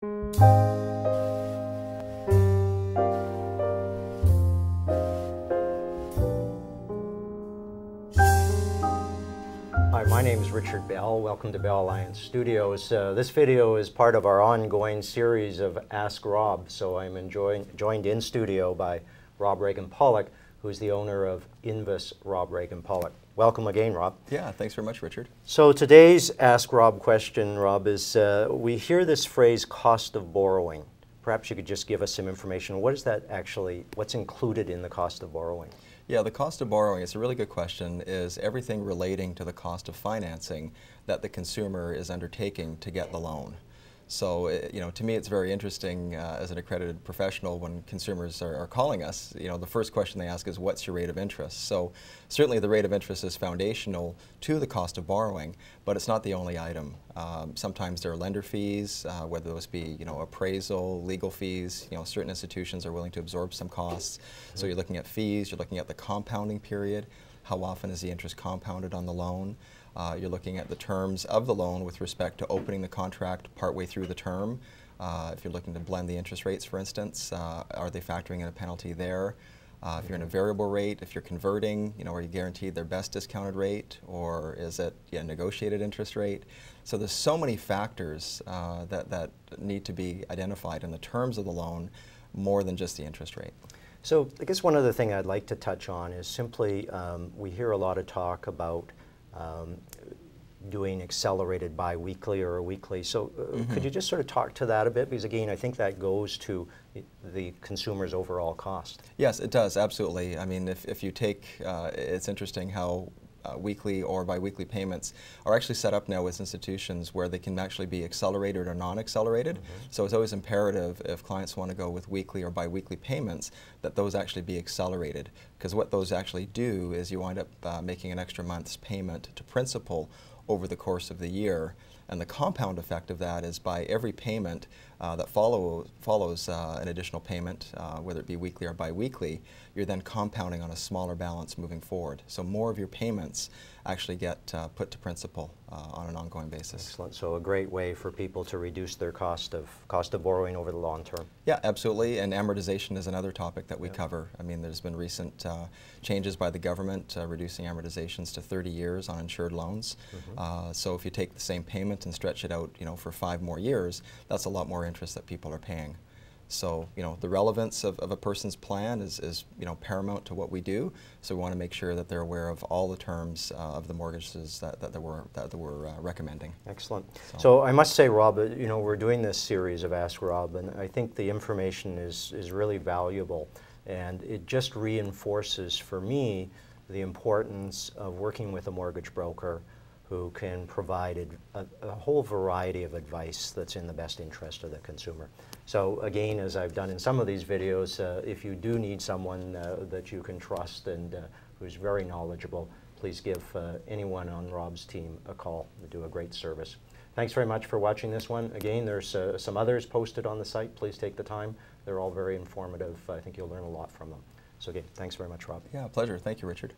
Hi, my name is Richard Bell. Welcome to Bell Alliance Studios. This video is part of our ongoing series of Ask Rob. So I'm joined in studio by Rob Regan-Pollock, who's the owner of Invis, Rob Regan-Pollock. Welcome again, Rob. Yeah, thanks very much, Richard. So today's Ask Rob question, Rob, is we hear this phrase, cost of borrowing. Perhaps you could just give us some information. What is that actually, what's included in the cost of borrowing? Yeah, the cost of borrowing, it's a really good question, is everything relating to the cost of financing that the consumer is undertaking to get the loan. So, you know, to me it's very interesting as an accredited professional when consumers are calling us, you know, the first question they ask is, what's your rate of interest? So certainly the rate of interest is foundational to the cost of borrowing, but it's not the only item. Sometimes there are lender fees, whether those be, you know, appraisal, legal fees. You know, certain institutions are willing to absorb some costs. So you're looking at fees, you're looking at the compounding period. How often is the interest compounded on the loan? You're looking at the terms of the loan with respect to opening the contract partway through the term. If you're looking to blend the interest rates, for instance, are they factoring in a penalty there? If you're in a variable rate, if you're converting, you know, are you guaranteed their best discounted rate, or is it a negotiated interest rate? So there's so many factors that need to be identified in the terms of the loan, more than just the interest rate. So I guess one other thing I'd like to touch on is simply we hear a lot of talk about doing accelerated bi-weekly or weekly. So could you just sort of talk to that a bit? Because again, I think that goes to the consumer's overall cost. Yes, it does, absolutely. I mean, if you take, it's interesting how weekly or bi-weekly payments are actually set up now with institutions where they can actually be accelerated or non-accelerated. So it's always imperative, if clients want to go with weekly or bi-weekly payments, that those actually be accelerated. Because what those actually do is you wind up making an extra month's payment to principal over the course of the year. And the compound effect of that is by every payment that follows an additional payment, whether it be weekly or bi-weekly, you're then compounding on a smaller balance moving forward. So more of your payments actually get put to principal on an ongoing basis. Excellent. So a great way for people to reduce their cost of borrowing over the long term. Yeah, absolutely. And amortization is another topic that we cover. I mean, there's been recent changes by the government reducing amortizations to 30 years on insured loans. So if you take the same payment and stretch it out, you know, for 5 more years, that's a lot more interest that people are paying. So, you know, the relevance of a person's plan is, you know, paramount to what we do. So we want to make sure that they're aware of all the terms of the mortgages that we're recommending. Excellent. So I must say, Rob, you know, we're doing this series of Ask Rob, and I think the information is really valuable, and it just reinforces for me the importance of working with a mortgage broker who can provide a whole variety of advice that's in the best interest of the consumer. So again, as I've done in some of these videos, if you do need someone that you can trust and who's very knowledgeable, please give anyone on Rob's team a call. They do a great service. Thanks very much for watching this one. Again, there's some others posted on the site. Please take the time. They're all very informative. I think you'll learn a lot from them. So again, thanks very much, Rob. Yeah, pleasure. Thank you, Richard.